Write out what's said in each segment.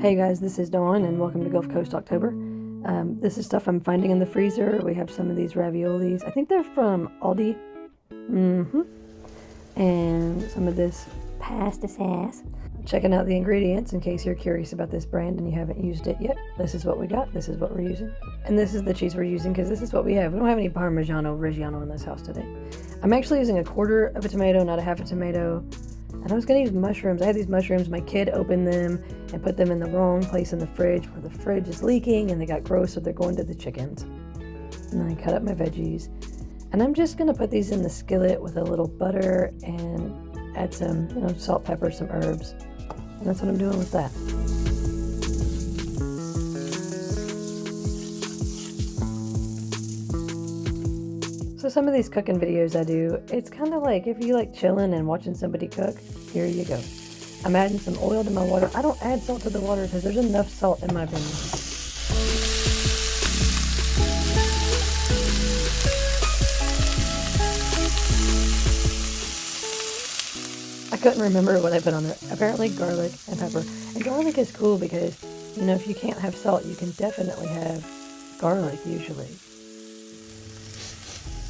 Hey guys, this is Dawn and welcome to Gulf Coast October. This is stuff I'm finding in the freezer. We have some of these raviolis. I think they're from Aldi. And some of this pasta sauce. Checking out the ingredients in case you're curious about this brand and you haven't used it yet. This is what we got. This is what we're using. And this is the cheese we're using because this is what we have. We don't have any Parmigiano-Reggiano in this house today. I'm actually using a quarter of a tomato, not a half a tomato. And I was going to use mushrooms. I had these mushrooms. My kid opened them and put them in the wrong place in the fridge where the fridge is leaking and they got gross, so they're going to the chickens. And then I cut up my veggies. And I'm just going to put these in the skillet with a little butter and add some, salt, pepper, some herbs. And that's what I'm doing with that. So some of these cooking videos I do, it's kind of like if you like chilling and watching somebody cook, here you go. I'm adding some oil to my water. I don't add salt to the water because there's enough salt in my opinion. I couldn't remember what I put on there. Apparently garlic and pepper. And garlic is cool because, if you can't have salt, you can definitely have garlic usually.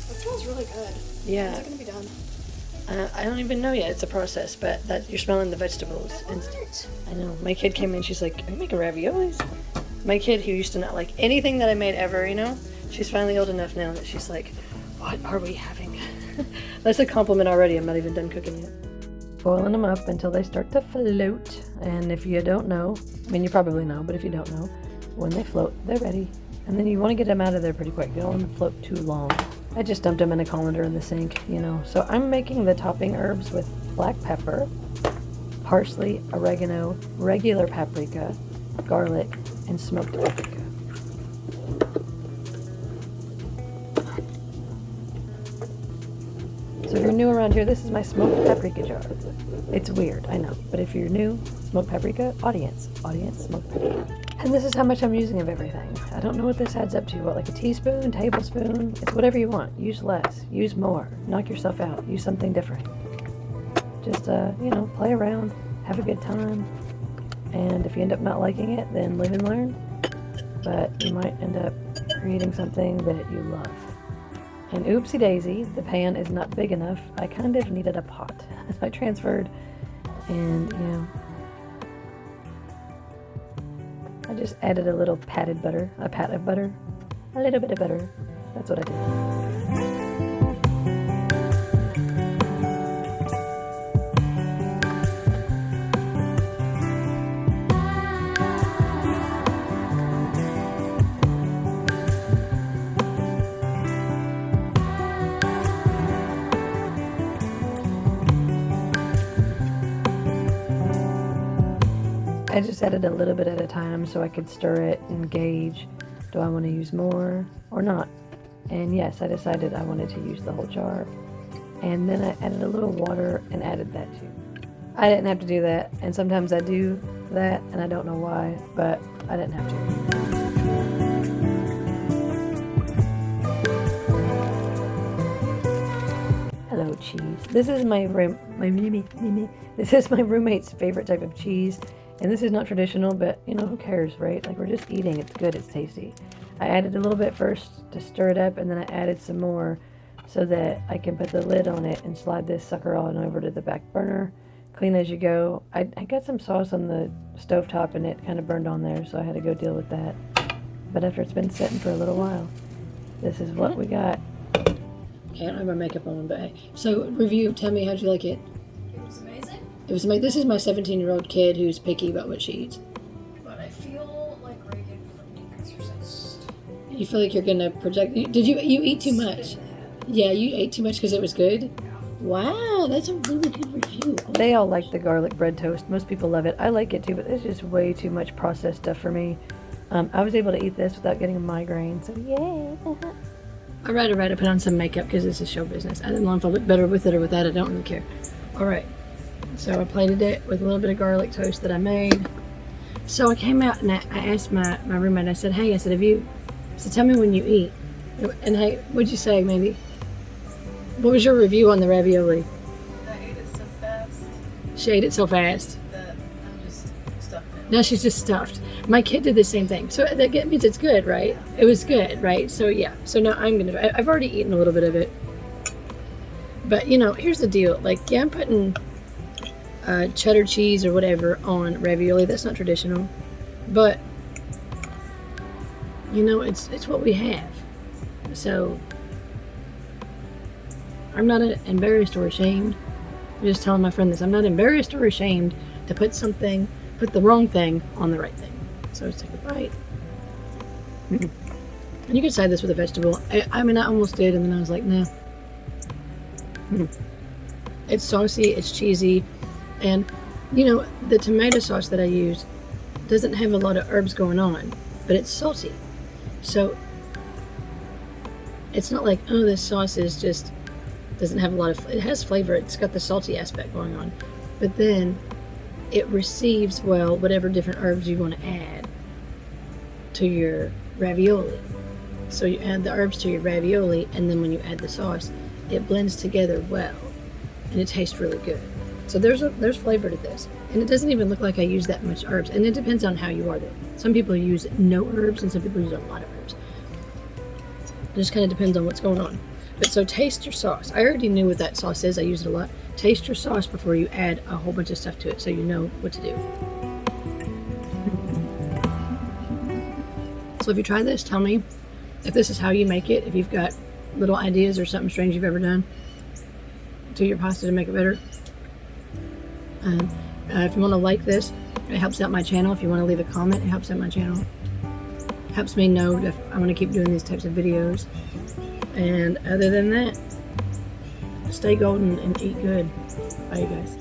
It smells really good. Yeah. When's it going to be done? I don't even know yet. It's a process, but that you're smelling the vegetables. I know. My kid came in. She's like, "Are you making raviolis?" My kid, who used to not like anything that I made ever, she's finally old enough now that she's like, "What are we having?" That's a compliment already. I'm not even done cooking yet. Boiling them up until they start to float. And if you don't know, you probably know, but if you don't know, when they float, they're ready. And then you want to get them out of there pretty quick. You don't want them to float too long. I just dumped them in a colander in the sink, So I'm making the topping herbs with black pepper, parsley, oregano, regular paprika, garlic, and smoked paprika. So if you're new around here, this is my smoked paprika jar. It's weird, I know. But if you're new, smoked paprika, audience, smoked paprika. And this is how much I'm using of everything. I don't know what this adds up to. Like a teaspoon, tablespoon? It's whatever you want. Use less. Use more. Knock yourself out. Use something different. Just, play around. Have a good time. And if you end up not liking it, then live and learn. But you might end up creating something that you love. And oopsie daisy, the pan is not big enough. I kind of needed a pot. I transferred and, I just added a little pat of butter, a little bit of butter. That's what I did. I just added a little bit at a time so I could stir it and gauge, do I want to use more or not? And yes, I decided I wanted to use the whole jar. And then I added a little water and added that too. I didn't have to do that, and sometimes I do that, and I don't know why, but I didn't have to. Hello, cheese. This is this is my roommate's favorite type of cheese. And this is not traditional, but who cares, right? Like, we're just eating. It's good. It's tasty. I added a little bit first to stir it up, and then I added some more so that I can put the lid on it and slide this sucker on over to the back burner. Clean as you go. I got some sauce on the stovetop, and it kind of burned on there, so I had to go deal with that. But after it's been sitting for a little while, this is what we got. Okay, I don't have my makeup on, but hey. So, review. Tell me, how'd you like it? It was amazing. This is my 17-year-old kid who's picky about what she eats. But I feel like Reagan from The Exorcist. You feel like you're gonna project? Did you eat too much? Yeah, you ate too much because it was good. Wow, that's a really good review. They all like the garlic bread toast. Most people love it. I like it too, but it's just way too much processed stuff for me. I was able to eat this without getting a migraine, so yay. All right. I put on some makeup because this is show business. I don't know if I look better with it or without. I don't really care. All right. So I plated it with a little bit of garlic toast that I made. So I came out and I asked my roommate, I said, hey, tell me when you eat. And hey, what'd you say, maybe? What was your review on the ravioli? I ate it so fast She ate it so fast. that I'm just stuffed it. Now she's just stuffed. My kid did the same thing. So that means it's good, right? It was good, right? So yeah. So now I've already eaten a little bit of it. But, you know, here's the deal. Like, yeah, I'm putting cheddar cheese or whatever on ravioli. That's not traditional. But, you know, it's what we have. So, I'm not embarrassed or ashamed. I'm just telling my friend this. I'm not embarrassed or ashamed to put the wrong thing on the right thing. So let's take a bite. And you can side this with a vegetable. I mean, I almost did, and then I was like, no. It's saucy, it's cheesy, and you know, the tomato sauce that I use doesn't have a lot of herbs going on, but it's salty. So it's not like, oh, this sauce is just doesn't have a lot of, it has flavor, it's got the salty aspect going on, but then it receives well whatever different herbs you want to add to your ravioli. So you add the herbs to your ravioli, and then when you add the sauce, it blends together well, and it tastes really good. So there's flavor to this, and it doesn't even look like I use that much herbs. And it depends on how you are there. Some people use no herbs, and some people use a lot of herbs. It just kind of depends on what's going on. But so taste your sauce. I already knew what that sauce is. I use it a lot. Taste your sauce before you add a whole bunch of stuff to it, so you know what to do. So if you try this, tell me if this is how you make it. If you've got little ideas or something strange you've ever done to your pasta to make it better. If you want to like this, it helps out my channel. If you want to leave a comment, it helps out my channel. It helps me know if I want to keep doing these types of videos. And other than that, stay golden and eat good. Bye, you guys.